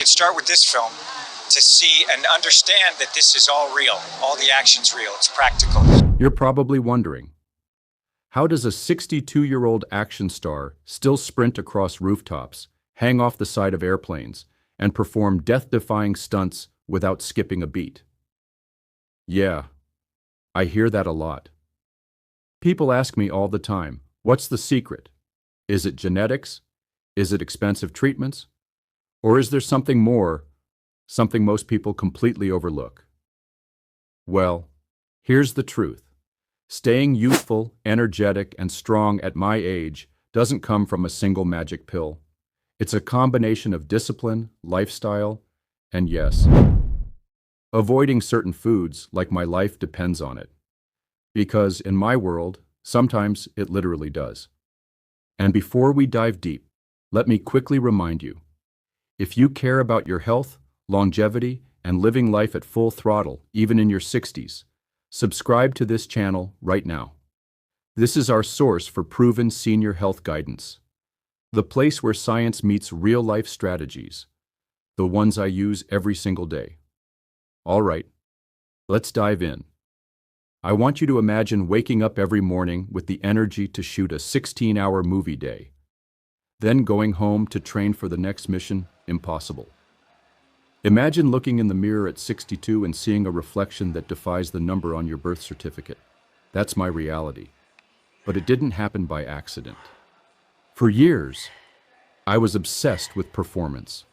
Start with this film to see and understand that this is all real. All the action's real. It's practical. You're probably wondering, how does a 62-year-old action star still sprint across rooftops, hang off the side of airplanes, and perform death-defying stunts without skipping a beat? Yeah, I hear that a lot. People ask me all the time, what's the secret? Is it genetics? Is it expensive treatments? Or is there something more, something most people completely overlook? Well, here's the truth. Staying youthful, energetic, and strong at my age doesn't come from a single magic pill. It's a combination of discipline, lifestyle, and yes, avoiding certain foods like my life depends on it. Because in my world, sometimes it literally does. And before we dive deep, let me quickly remind you, if you care about your health, longevity, and living life at full throttle, even in your 60s, subscribe to this channel right now. This is our source for proven senior health guidance. The place where science meets real-life strategies. The ones I use every single day. All right, let's dive in. I want you to imagine waking up every morning with the energy to shoot a 16-hour movie day. Then going home to train for the next mission, impossible. Imagine looking in the mirror at 62 and seeing a reflection that defies the number on your birth certificate. That's my reality. But it didn't happen by accident. For years, I was obsessed with performance.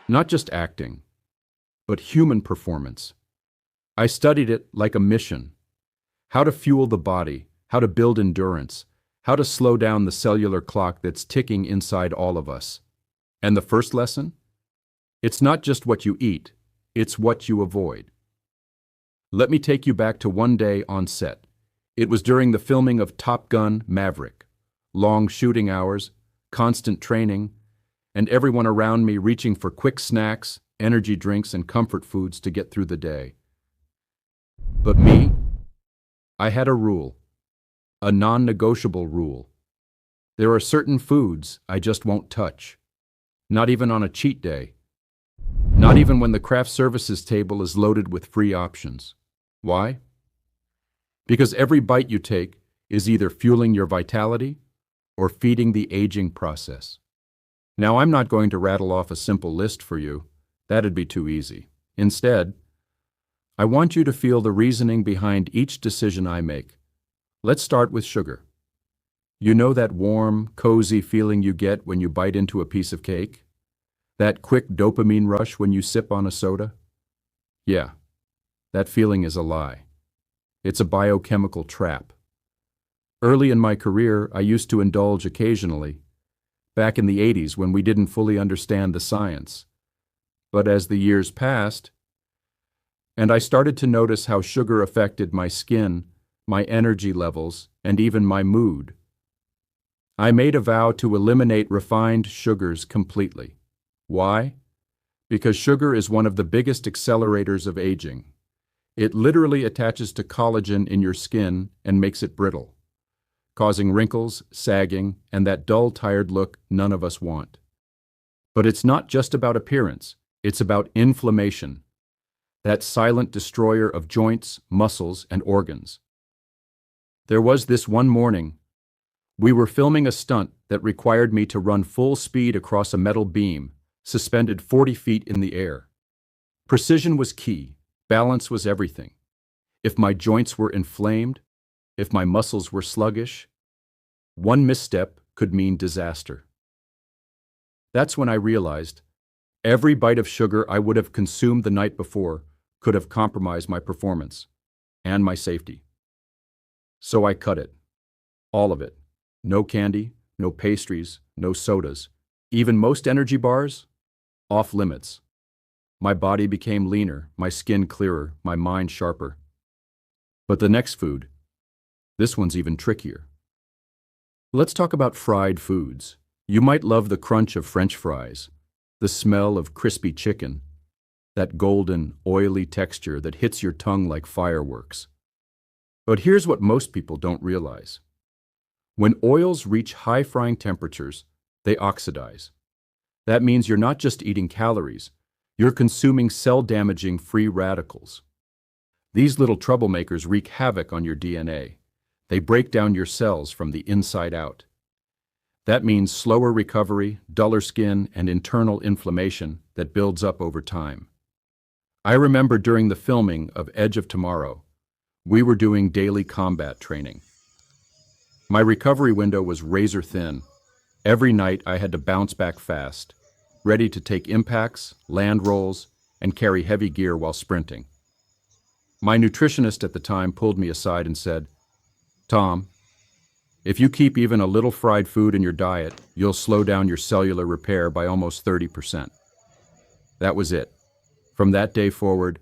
Not just acting, but human performance. I studied it like a mission. How to fuel the body, how to build endurance, how to slow down the cellular clock that's ticking inside all of us. And the first lesson? It's not just what you eat, it's what you avoid. Let me take you back to one day on set. It was during the filming of Top Gun: Maverick. Long shooting hours, constant training, and everyone around me reaching for quick snacks, energy drinks, and comfort foods to get through the day. But me, I had a rule, a non-negotiable rule. There are certain foods I just won't touch, not even on a cheat day. Not even when the craft services table is loaded with free options. Why? Because every bite you take is either fueling your vitality or feeding the aging process. Now, I'm not going to rattle off a simple list for you. That'd be too easy. Instead, I want you to feel the reasoning behind each decision I make. Let's start with sugar. You know that warm, cozy feeling you get when you bite into a piece of cake? That quick dopamine rush when you sip on a soda? Yeah, that feeling is a lie. It's a biochemical trap. Early in my career, I used to indulge occasionally, back in the 80s when we didn't fully understand the science. But as the years passed, and I started to notice how sugar affected my skin, my energy levels, and even my mood, I made a vow to eliminate refined sugars completely. Why? Because sugar is one of the biggest accelerators of aging. It literally attaches to collagen in your skin and makes it brittle, causing wrinkles, sagging, and that dull, tired look none of us want. But it's not just about appearance, it's about inflammation, that silent destroyer of joints, muscles, and organs. There was this one morning. We were filming a stunt that required me to run full speed across a metal beam, suspended 40 feet in the air. Precision was key, balance was everything. If my joints were inflamed, if my muscles were sluggish, one misstep could mean disaster. That's when I realized every bite of sugar I would have consumed the night before could have compromised my performance and my safety. So I cut it. All of it. No candy, no pastries, no sodas. Even most energy bars? Off limits. My body became leaner, my skin clearer, my mind sharper. But the next food, this one's even trickier. Let's talk about fried foods. You might love the crunch of French fries, the smell of crispy chicken, that golden, oily texture that hits your tongue like fireworks. But here's what most people don't realize. When oils reach high frying temperatures, they oxidize. That means you're not just eating calories, You're consuming cell-damaging free radicals. These little troublemakers wreak havoc on your DNA. They break down your cells from the inside out. That means slower recovery, duller skin, and internal inflammation that builds up over time. I remember during the filming of Edge of Tomorrow, we were doing daily combat training. My recovery window was razor thin. Every night I had to bounce back fast, ready to take impacts, land rolls, and carry heavy gear while sprinting. My nutritionist at the time pulled me aside and said, "Tom, if you keep even a little fried food in your diet, you'll slow down your cellular repair by almost 30%. That was it. From that day forward,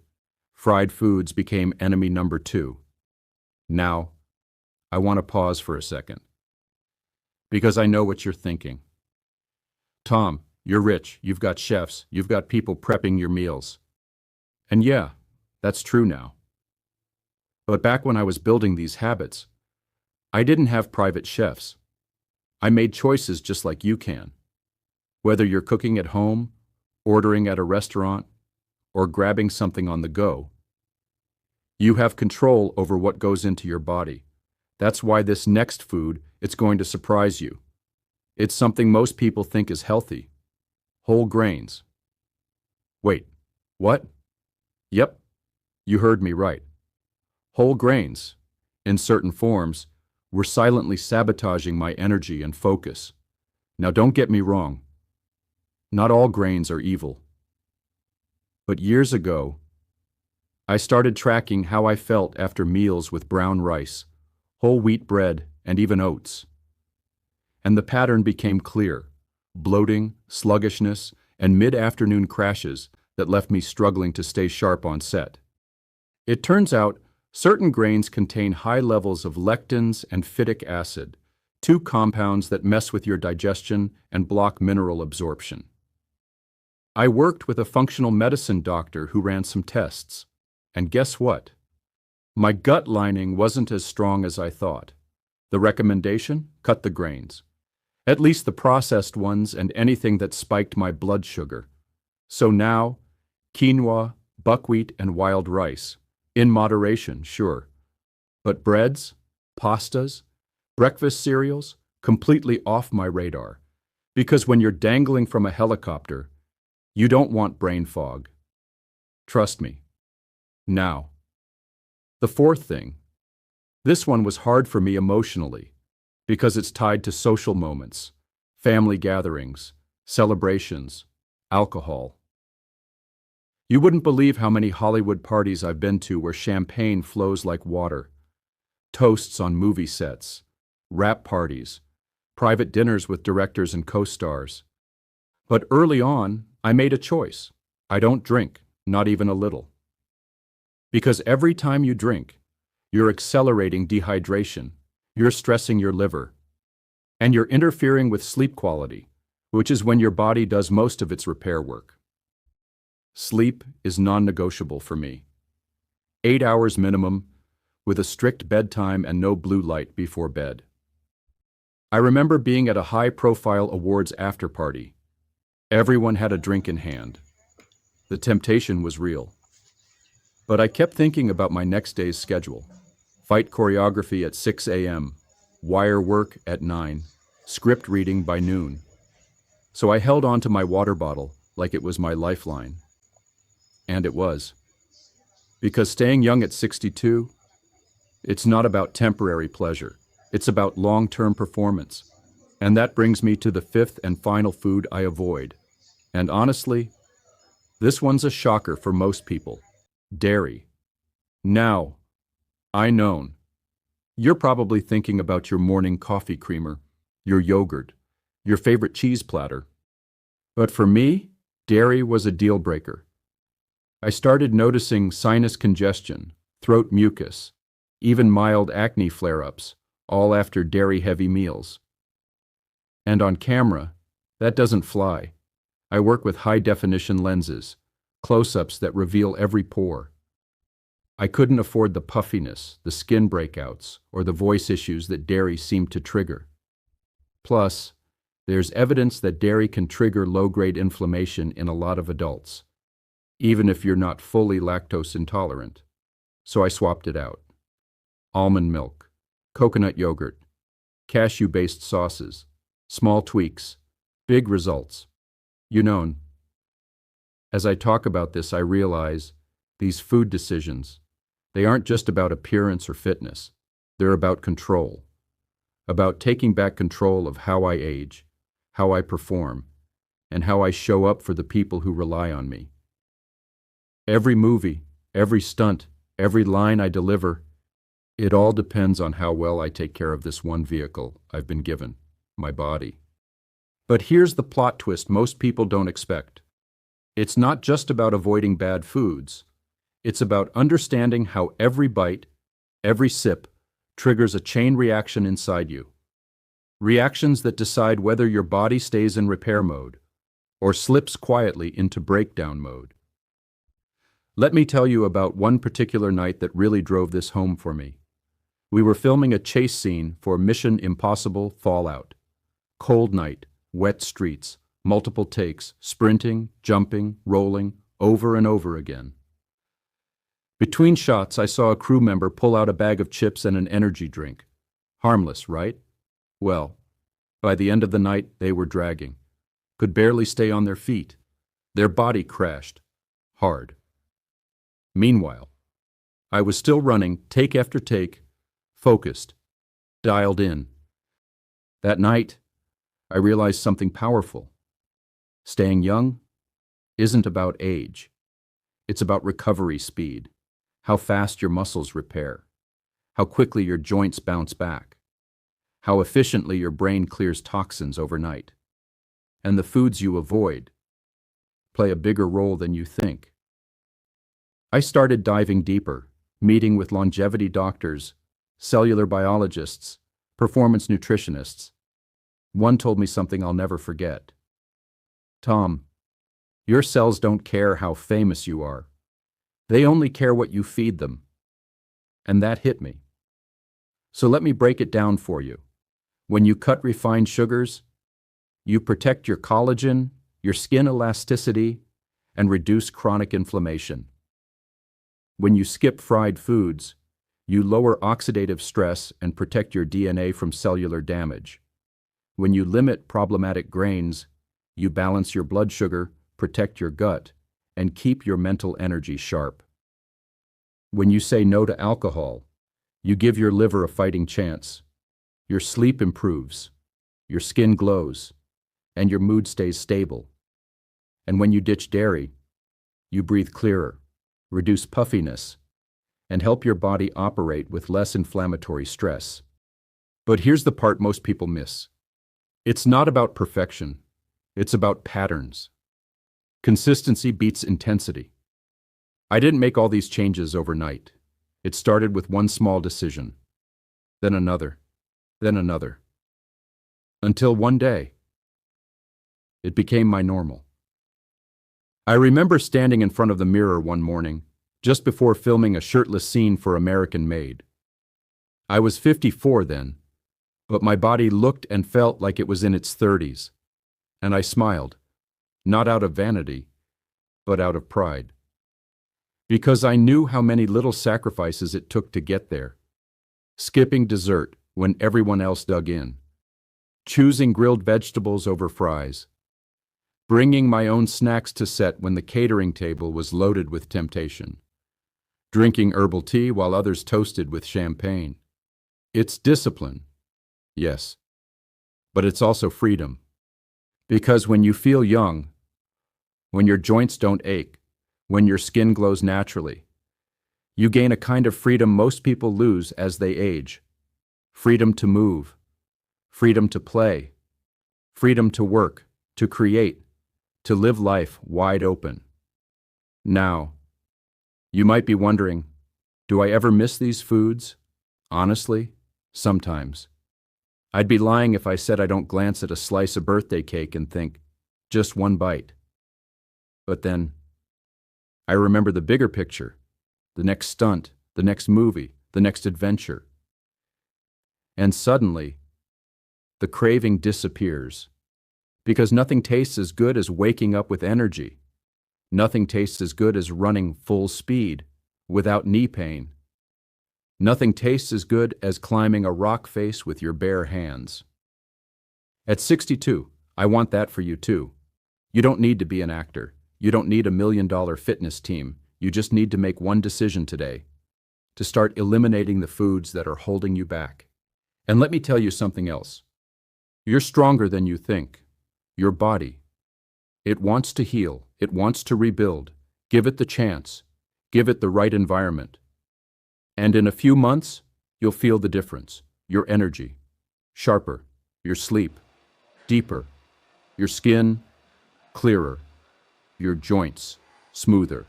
fried foods became enemy number 2. Now, I want to pause for a second. Because I know what you're thinking. Tom, you're rich, you've got chefs, you've got people prepping your meals. And yeah, that's true now. But back when I was building these habits, I didn't have private chefs. I made choices just like you can. Whether you're cooking at home, ordering at a restaurant, or grabbing something on the go, you have control over what goes into your body. That's why this next food, it's going to surprise you. It's something most people think is healthy. Whole grains. Wait, what? Yep, you heard me right. Whole grains, in certain forms, were silently sabotaging my energy and focus. Now don't get me wrong. Not all grains are evil. But years ago, I started tracking how I felt after meals with brown rice, whole wheat bread, and even oats. And the pattern became clear: bloating, sluggishness, and mid-afternoon crashes that left me struggling to stay sharp on set. It turns out certain grains contain high levels of lectins and phytic acid, 2 compounds that mess with your digestion and block mineral absorption. I worked with a functional medicine doctor who ran some tests, and guess what? My gut lining wasn't as strong as I thought. The recommendation? Cut the grains. At least the processed ones and anything that spiked my blood sugar. So now, quinoa, buckwheat, and wild rice. In moderation, sure. But breads, pastas, breakfast cereals, completely off my radar. Because when you're dangling from a helicopter, you don't want brain fog. Trust me. Now, the fourth thing. This one was hard for me emotionally, because it's tied to social moments, family gatherings, celebrations, alcohol. You wouldn't believe how many Hollywood parties I've been to where champagne flows like water, toasts on movie sets, rap parties, private dinners with directors and co-stars. But early on, I made a choice. I don't drink, not even a little. Because every time you drink, you're accelerating dehydration, you're stressing your liver, and you're interfering with sleep quality, which is when your body does most of its repair work. Sleep is non-negotiable for me. 8 hours minimum, with a strict bedtime and no blue light before bed. I remember being at a high-profile awards after-party. Everyone had a drink in hand. The temptation was real. But I kept thinking about my next day's schedule. Fight choreography at 6 a.m., wire work at 9, script reading by noon. So I held on to my water bottle like it was my lifeline. And it was. Because staying young at 62, it's not about temporary pleasure. It's about long-term performance. And that brings me to the fifth and final food I avoid. And honestly, this one's a shocker for most people. Dairy. Now, I know. You're probably thinking about your morning coffee creamer, your yogurt, your favorite cheese platter. But for me, dairy was a deal breaker. I started noticing sinus congestion, throat mucus, even mild acne flare-ups, all after dairy-heavy meals. And on camera, that doesn't fly. I work with high-definition lenses, close-ups that reveal every pore. I couldn't afford the puffiness, the skin breakouts, or the voice issues that dairy seemed to trigger. Plus, there's evidence that dairy can trigger low-grade inflammation in a lot of adults. even if you're not fully lactose intolerant. So I swapped it out. Almond milk, coconut yogurt, cashew-based sauces, small tweaks, big results. You know, as I talk about this, I realize these food decisions, they aren't just about appearance or fitness. They're about control, about taking back control of how I age, how I perform, and how I show up for the people who rely on me. Every movie, every stunt, every line I deliver, it all depends on how well I take care of this one vehicle I've been given, my body. But here's the plot twist most people don't expect. It's not just about avoiding bad foods. It's about understanding how every bite, every sip, triggers a chain reaction inside you. Reactions that decide whether your body stays in repair mode or slips quietly into breakdown mode. Let me tell you about one particular night that really drove this home for me. We were filming a chase scene for Mission Impossible Fallout. Cold night, wet streets, multiple takes, sprinting, jumping, rolling, over and over again. Between shots, I saw a crew member pull out a bag of chips and an energy drink. Harmless, right? Well, by the end of the night, they were dragging. Could barely stay on their feet. Their body crashed. Hard. Meanwhile, I was still running, take after take, focused, dialed in. That night, I realized something powerful. Staying young isn't about age. It's about recovery speed, how fast your muscles repair, how quickly your joints bounce back, how efficiently your brain clears toxins overnight. And the foods you avoid play a bigger role than you think. I started diving deeper, meeting with longevity doctors, cellular biologists, performance nutritionists. One told me something I'll never forget. Tom, your cells don't care how famous you are. They only care what you feed them. And that hit me. So let me break it down for you. When you cut refined sugars, you protect your collagen, your skin elasticity, and reduce chronic inflammation. When you skip fried foods, you lower oxidative stress and protect your DNA from cellular damage. When you limit problematic grains, you balance your blood sugar, protect your gut, and keep your mental energy sharp. When you say no to alcohol, you give your liver a fighting chance. Your sleep improves, your skin glows, and your mood stays stable. And when you ditch dairy, you breathe clearer, reduce puffiness, and help your body operate with less inflammatory stress. But here's the part most people miss. It's not about perfection. It's about patterns. Consistency beats intensity. I didn't make all these changes overnight. It started with one small decision, then another, then another. Until one day, it became my normal. I remember standing in front of the mirror one morning, just before filming a shirtless scene for American Made. I was 54 then, but my body looked and felt like it was in its 30s. And I smiled, not out of vanity, but out of pride. Because I knew how many little sacrifices it took to get there. Skipping dessert when everyone else dug in. Choosing grilled vegetables over fries. Bringing my own snacks to set when the catering table was loaded with temptation. Drinking herbal tea while others toasted with champagne. It's discipline, yes, but it's also freedom. Because when you feel young, when your joints don't ache, when your skin glows naturally, you gain a kind of freedom most people lose as they age. Freedom to move, freedom to play, freedom to work, to create, to live life wide open. Now, you might be wondering, do I ever miss these foods? Honestly, sometimes. I'd be lying if I said I don't glance at a slice of birthday cake and think, just one bite. But then, I remember the bigger picture, the next stunt, the next movie, the next adventure. And suddenly, the craving disappears. Because nothing tastes as good as waking up with energy. Nothing tastes as good as running full speed, without knee pain. Nothing tastes as good as climbing a rock face with your bare hands. At 62, I want that for you too. You don't need to be an actor. You don't need $1 million fitness team. You just need to make one decision today. To start eliminating the foods that are holding you back. And let me tell you something else. You're stronger than you think. Your body. It wants to heal. It wants to rebuild. Give it the chance. Give it the right environment. And in a few months, you'll feel the difference. Your energy. Sharper. Your sleep. Deeper. Your skin. Clearer. Your joints. Smoother.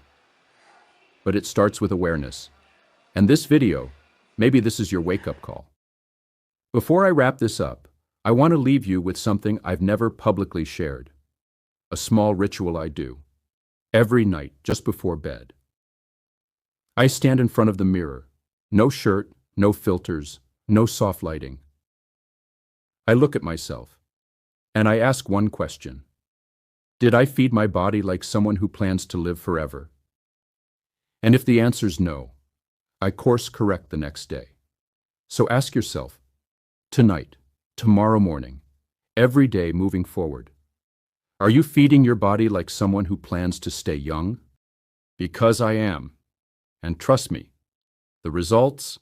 But it starts with awareness. And this video, maybe this is your wake-up call. Before I wrap this up, I want to leave you with something I've never publicly shared. A small ritual I do. Every night, just before bed. I stand in front of the mirror. No shirt, no filters, no soft lighting. I look at myself, and I ask one question. Did I feed my body like someone who plans to live forever? And if the answer's no, I course correct the next day. So ask yourself, tonight, tomorrow morning, every day moving forward, are you feeding your body like someone who plans to stay young? Because I am. And trust me, the results,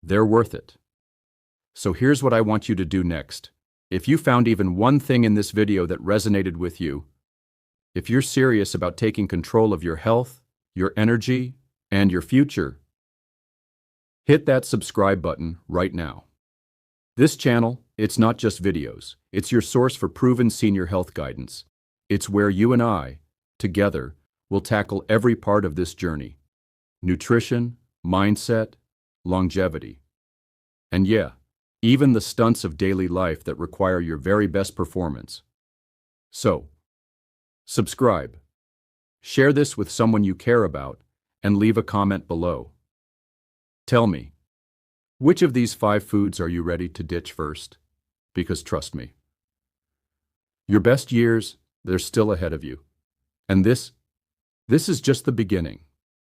they're worth it. So here's what I want you to do next. If you found even one thing in this video that resonated with you, if you're serious about taking control of your health, your energy, and your future, hit that subscribe button right now. This channel, it's not just videos. It's your source for proven senior health guidance. It's where you and I, together, will tackle every part of this journey. Nutrition, mindset, longevity. And yeah, even the stunts of daily life that require your very best performance. So, subscribe. Share this with someone you care about, and leave a comment below. Tell me, which of these 5 foods are you ready to ditch first? Because trust me, your best years, they're still ahead of you. And this is just the beginning.